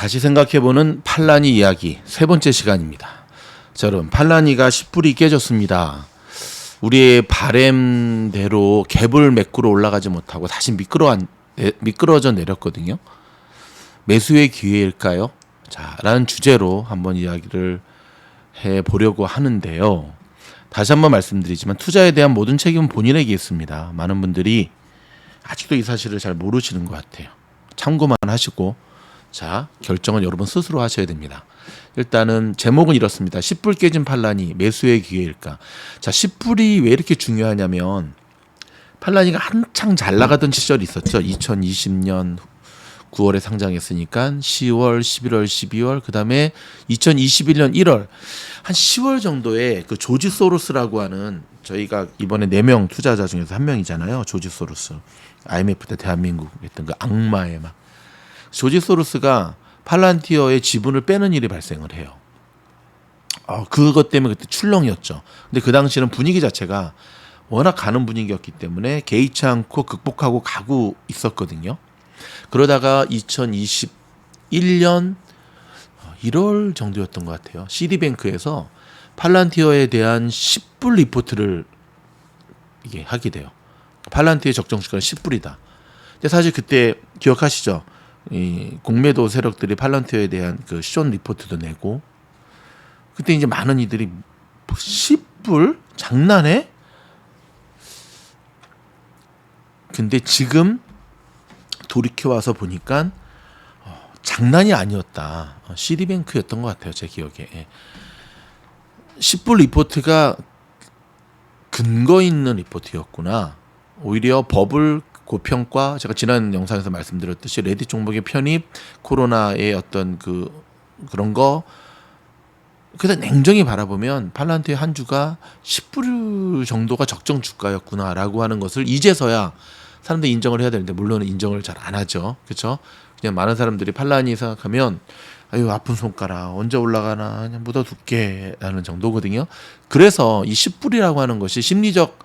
다시 생각해보는 팔라니 이야기 세 번째 시간입니다. 자, 여러분, 팔라니가 10불이 깨졌습니다. 우리의 바램대로 갭을 메꾸러 올라가지 못하고 다시 미끄러져 내렸거든요. 매수의 기회일까요? 자, 라는 주제로 한번 이야기를 해보려고 하는데요. 다시 한번 말씀드리지만 투자에 대한 모든 책임은 본인에게 있습니다. 많은 분들이 아직도 이 사실을 잘 모르시는 것 같아요. 참고만 하시고 자, 결정은 여러분 스스로 하셔야 됩니다. 일단은 제목은 이렇습니다. 10불 깨진 팔라니 매수의 기회일까? 자, 10불이 왜 이렇게 중요하냐면 팔라니가 한창 잘 나가던 시절이 있었죠. 2020년 9월에 상장했으니까 10월, 11월, 12월, 그다음에 2021년 1월 한 10월 정도에 그 조지 소로스라고 하는 저희가 이번에 4명 투자자 중에서 한 명이잖아요. 조지 소로스. IMF 때 대한민국 했던 그 악마의 막 조지 소로스가 팔란티어의 지분을 빼는 일이 발생을 해요. 그것 때문에 그때 출렁이었죠. 근데 그 당시는 분위기 자체가 워낙 가는 분위기였기 때문에 개의치 않고 극복하고 가고 있었거든요. 그러다가 2021년 1월 정도였던 것 같아요. 시디뱅크에서 팔란티어에 대한 10불 리포트를 이게 하게 돼요. 팔란티어의 적정 주가는 10불이다. 근데 사실 그때 기억하시죠? 이 공매도 세력들이 팔란티어에 대한 그 시존 리포트도 내고 그때 이제 많은 이들이 10불 장난해? 근데 지금 돌이켜 와서 보니까 장난이 아니었다. 시디뱅크였던 것 같아요, 제 기억에. 10불 리포트가 근거 있는 리포트였구나. 오히려 버블 고평가, 제가 지난 영상에서 말씀드렸듯이 레딧 종목의 편입, 코로나의 어떤 그런 거, 그래서 냉정히 바라보면 팔란티의 한 주가 10불 정도가 적정 주가였구나라고 하는 것을 이제서야 사람들이 인정을 해야 되는데 물론 인정을 잘 안 하죠. 그렇죠? 그냥 많은 사람들이 팔라니 생각하면 아유 아픈 손가락 언제 올라가나 그냥 묻어둘게라는 정도거든요. 그래서 이 10불이라고 하는 것이 심리적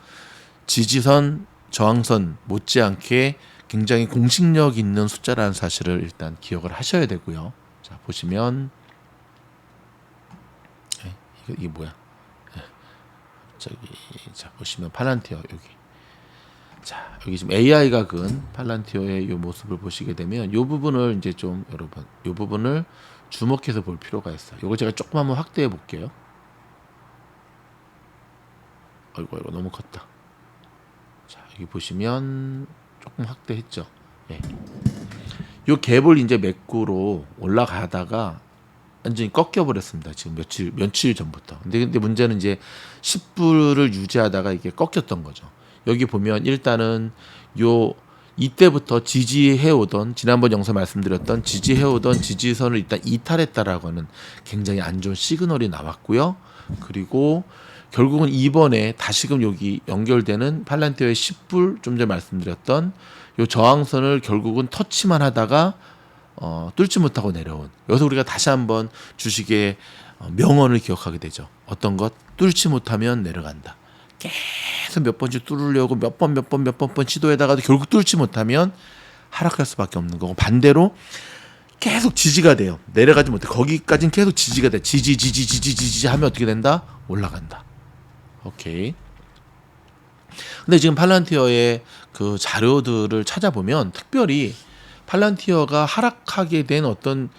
지지선, 저항선 못지않게 굉장히 공식력 있는 숫자라는 사실을 일단 기억을 하셔야 되고요. 자, 보시면 이게 뭐야? 자, 보시면 팔란티어 여기. 자, 여기 지금 AI가 근 팔란티어의 이 모습을 보시게 되면 이 부분을 이제 좀 여러분 이 부분을 주목해서 볼 필요가 있어요. 이걸 제가 조금 한번 확대해 볼게요. 아이고 너무 컸다. 자, 여기 보시면 조금 확대했죠. 예. 이 갭을 이제 매꾸로 올라가다가 완전히 꺾여 버렸습니다. 지금 며칠 전부터. 근데 문제는 이제 10불을 유지하다가 이게 꺾였던 거죠. 여기 보면 일단은 이때부터 지지해오던 지난번 영상 말씀드렸던 지지해오던 지지선을 일단 이탈했다라고 하는 굉장히 안 좋은 시그널이 나왔고요. 그리고 결국은 이번에 다시금 여기 연결되는 팔란티어의 10불 좀 전에 말씀드렸던 요 저항선을 결국은 터치만 하다가 뚫지 못하고 내려온. 여기서 우리가 다시 한번 주식의 명언을 기억하게 되죠. 어떤 것 뚫지 못하면 내려간다. 계속 몇 번씩 뚫으려고 몇 번 시도해다가도 결국 뚫지 못하면 하락할 수밖에 없는 거고 반대로 계속 지지가 돼요. 내려가지 못해. 거기까지는 계속 지지가 돼. 지지 하면 어떻게 된다? 올라간다. 오케이. 근데 지금 팔란티어의 그 자료들을 찾아보면 특별히 팔란티어가 하락하게 된 어떤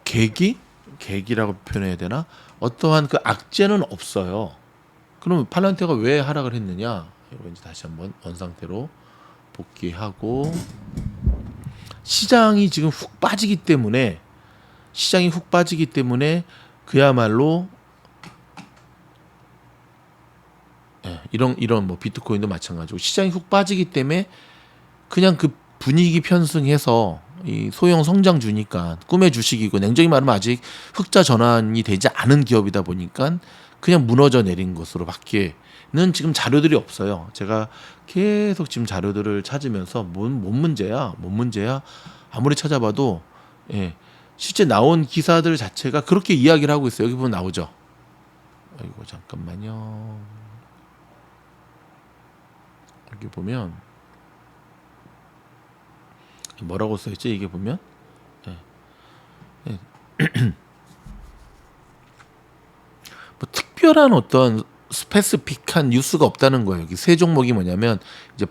계기라고 표현해야 되나? 어떠한 그 악재는 없어요. 그럼 팔란티어가 왜 하락을 했느냐? 이거 이제 다시 한번 원상태로 복귀하고 시장이 지금 훅 빠지기 때문에 그야말로 이런 뭐 비트코인도 마찬가지고 시장이 훅 빠지기 때문에 그냥 그 분위기 편승해서 이 소형 성장 주니까 꿈의 주식이고 냉정히 말하면 아직 흑자 전환이 되지 않은 기업이다 보니까 그냥 무너져 내린 것으로밖에는 지금 자료들이 없어요. 제가 계속 지금 자료들을 찾으면서 뭔 문제야 아무리 찾아봐도 실제 나온 기사들 자체가 그렇게 이야기를 하고 있어요. 여기 보면 나오죠. 아이고 잠깐만요. 여기 보면 뭐라고 써있지? 이게 보면 특별한 어떤 스페시픽한 뉴스가 없다는 거예요. 여기 세 종목이 뭐냐면 이제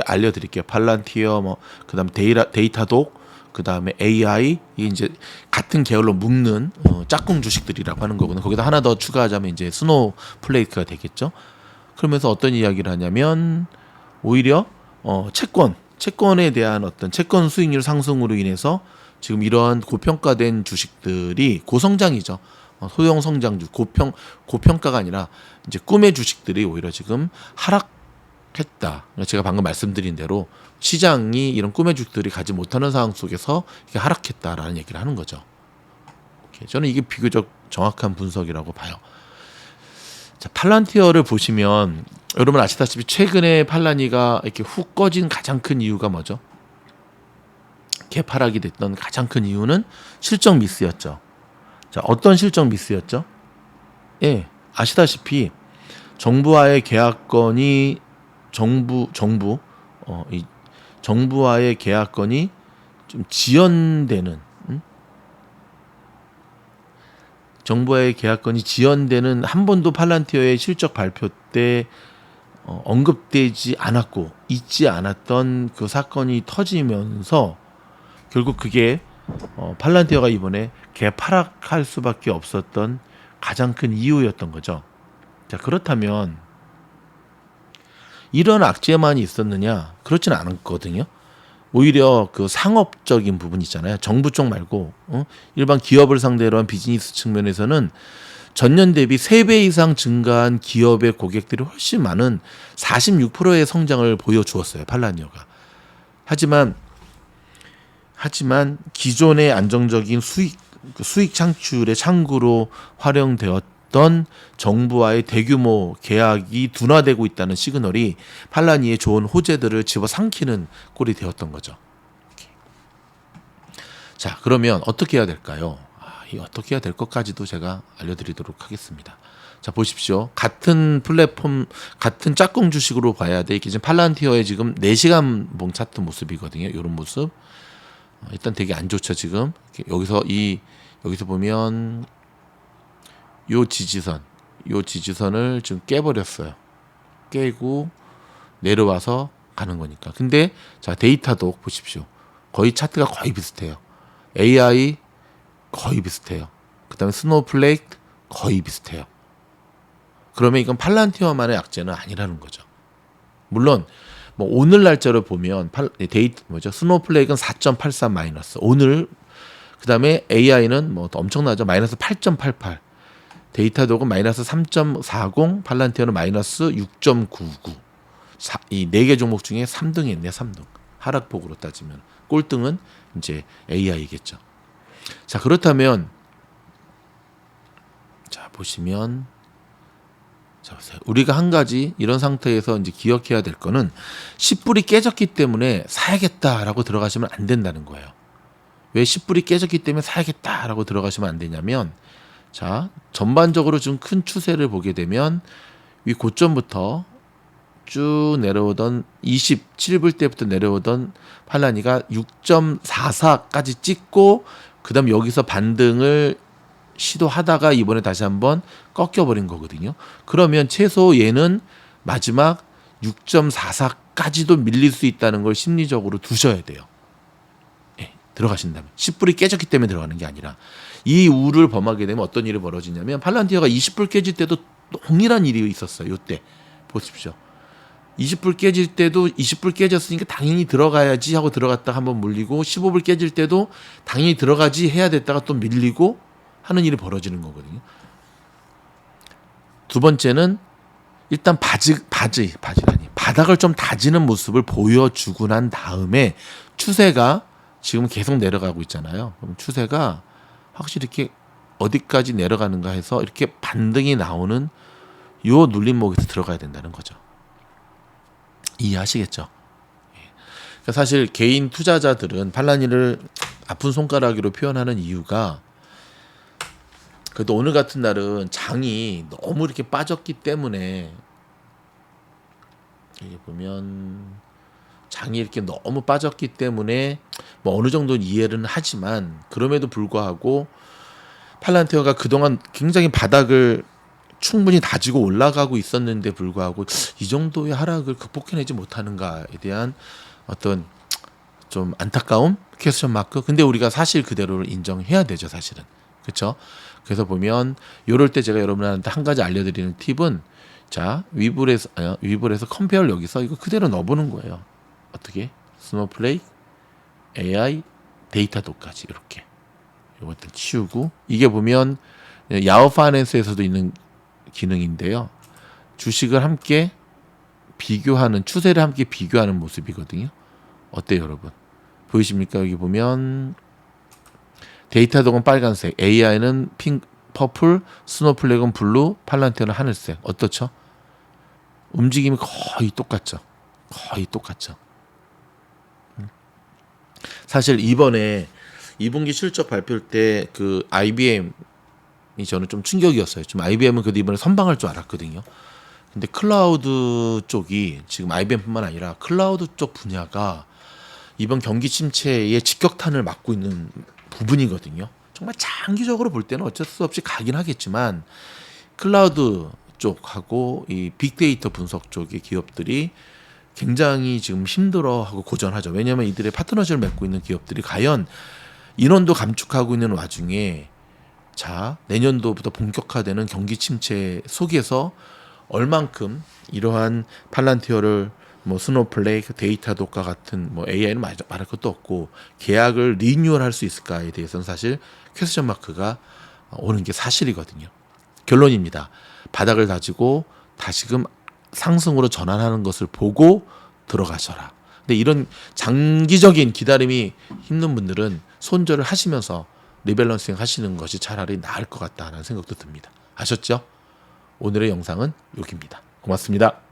알려드릴게요. 팔란티어 뭐 그다음 데이터독 그다음에 AI 이게 이제 같은 계열로 묶는 짝꿍 주식들이라고 하는 거거든요. 거기다 하나 더 추가하자면 이제 스노우플레이크가 되겠죠. 그러면서 어떤 이야기를 하냐면 오히려 채권에 대한 어떤 채권 수익률 상승으로 인해서 지금 이러한 고평가된 주식들이 고성장이죠. 소형 성장주 고평가가 아니라 이제 꿈의 주식들이 오히려 지금 하락했다. 제가 방금 말씀드린 대로 시장이 이런 꿈의 주식들이 가지 못하는 상황 속에서 이게 하락했다라는 얘기를 하는 거죠. 저는 이게 비교적 정확한 분석이라고 봐요. 자, 팔란티어를 보시면 여러분 아시다시피 최근에 팔라니가 이렇게 훅 꺼진 가장 큰 이유가 뭐죠? 개파락이 됐던 가장 큰 이유는 실적 미스였죠. 자, 어떤 실적 미스였죠? 예, 아시다시피 정부와의 계약건이 정부와의 계약건이 좀 지연되는 정부와의 계약건이 지연되는 한 번도 팔란티어의 실적 발표 때 언급되지 않았고 있지 않았던 그 사건이 터지면서 결국 그게 팔란티어가 이번에 개파락할 수밖에 없었던 가장 큰 이유였던 거죠. 자, 그렇다면 이런 악재만이 있었느냐? 그렇지는 않았거든요. 오히려 그 상업적인 부분 있잖아요. 정부 쪽 말고 일반 기업을 상대로 한 비즈니스 측면에서는 전년 대비 3배 이상 증가한 기업의 고객들이 훨씬 많은 46%의 성장을 보여주었어요. 팔라니어가. 하지만 기존의 안정적인 수익 창출의 창구로 활용되었던 정부와의 대규모 계약이 둔화되고 있다는 시그널이 팔라니의 좋은 호재들을 집어삼키는 꼴이 되었던 거죠. 자, 그러면 어떻게 해야 될까요? 이 어떻게 해야 될 것까지도 제가 알려드리도록 하겠습니다. 자, 보십시오. 같은 플랫폼, 같은 짝꿍 주식으로 봐야 돼. 이게 지금 팔란티어의 지금 4시간 봉 차트 모습이거든요. 이런 모습. 일단 되게 안 좋죠, 지금. 여기서 보면 요 지지선을 지금 깨버렸어요. 깨고 내려와서 가는 거니까. 근데 자, 데이터도 보십시오. 거의 차트가 거의 비슷해요. AI 거의 비슷해요. 그다음에 스노우플레이크 거의 비슷해요. 그러면 이건 팔란티어만의 악재는 아니라는 거죠. 물론 뭐 오늘 날짜를 보면 스노우플레이크는 4.83 마이너스. 오늘 그다음에 AI는 뭐 엄청나죠. 마이너스 8.88. 데이터독은 마이너스 3.40, 팔란티어는 마이너스 6.99. 이 4개 종목 중에 3등이 있네, 3등. 하락폭으로 따지면 꼴등은 이제 AI겠죠. 자, 그렇다면 자, 보시면 자, 보세요. 우리가 한 가지 이런 상태에서 이제 기억해야 될 거는 10불이 깨졌기 때문에 사야겠다라고 들어가시면 안 된다는 거예요. 왜 10불이 깨졌기 때문에 사야겠다라고 들어가시면 안 되냐면 자, 전반적으로 좀 큰 추세를 보게 되면 위 고점부터 쭉 내려오던 27불 때부터 내려오던 팔라니가 6.44까지 찍고 그다음 여기서 반등을 시도하다가 이번에 다시 한번 꺾여버린 거거든요. 그러면 최소 얘는 마지막 6.44까지도 밀릴 수 있다는 걸 심리적으로 두셔야 돼요. 예, 들어가신다면. 10불이 깨졌기 때문에 들어가는 게 아니라 이 우를 범하게 되면 어떤 일이 벌어지냐면 팔란티어가 20불 깨질 때도 동일한 일이 있었어요. 이때 보십시오. 20불 깨질 때도 20불 깨졌으니까 당연히 들어가야지 하고 들어갔다가 한번 물리고 15불 깨질 때도 당연히 들어가지 해야 됐다가 또 밀리고 하는 일이 벌어지는 거거든요. 두 번째는 일단 바닥을 좀 다지는 모습을 보여주고 난 다음에 추세가 지금 계속 내려가고 있잖아요. 그럼 추세가 확실히 이렇게 어디까지 내려가는가 해서 이렇게 반등이 나오는 요 눌림목에서 들어가야 된다는 거죠. 이해하시겠죠? 그러니까 사실 개인 투자자들은 팔라니를 아픈 손가락으로 표현하는 이유가 그래도 오늘 같은 날은 장이 너무 이렇게 빠졌기 때문에 여기 보면 장이 이렇게 너무 빠졌기 때문에 뭐 어느 정도는 이해는 하지만 그럼에도 불구하고 팔란티어가 그동안 굉장히 바닥을 충분히 다지고 올라가고 있었는데 불구하고 이 정도의 하락을 극복해내지 못하는가에 대한 어떤 좀 안타까움, 퀘스천 마크. 근데 우리가 사실 그대로를 인정해야 되죠, 사실은. 그렇죠? 그래서 보면 요럴 때 제가 여러분한테 한 가지 알려드리는 팁은 자 위블에서 컴페어를 여기서 이거 그대로 넣어보는 거예요. 어떻게? 스노플레이크, AI, 데이터도까지 이렇게 이것들 치우고 이게 보면 야후 파이낸스에서도 있는 기능인데요. 주식을 함께 비교하는 추세를 함께 비교하는 모습이거든요. 어때요, 여러분? 보이십니까? 여기 보면 데이터독은 빨간색, AI는 핑, 퍼플, 스노플렉은 블루, 팔란티어는 하늘색. 어떻죠? 움직임이 거의 똑같죠. 거의 똑같죠. 사실 이번에 2분기 실적 발표할 때 그 IBM이 저는 좀 충격이었어요. 좀 IBM은 그래도 이번에 선방할 줄 알았거든요. 근데 클라우드 쪽이 지금 IBM뿐만 아니라 클라우드 쪽 분야가 이번 경기 침체의 직격탄을 맞고 있는 부분이거든요. 정말 장기적으로 볼 때는 어쩔 수 없이 가긴 하겠지만 클라우드 쪽하고 이 빅데이터 분석 쪽의 기업들이 굉장히 지금 힘들어하고 고전하죠. 왜냐하면 이들의 파트너십을 맺고 있는 기업들이 과연 인원도 감축하고 있는 와중에 자 내년도부터 본격화되는 경기 침체 속에서 얼만큼 이러한 팔란티어를 뭐 스노플레이크, 데이터독과 같은 뭐 AI는 말할 것도 없고 계약을 리뉴얼할 수 있을까에 대해서는 사실 퀘스천 마크가 오는 게 사실이거든요. 결론입니다. 바닥을 다지고 다시금 상승으로 전환하는 것을 보고 들어가셔라. 근데 이런 장기적인 기다림이 힘든 분들은 손절을 하시면서 리밸런싱 하시는 것이 차라리 나을 것 같다는 생각도 듭니다. 아셨죠? 오늘의 영상은 여기입니다. 고맙습니다.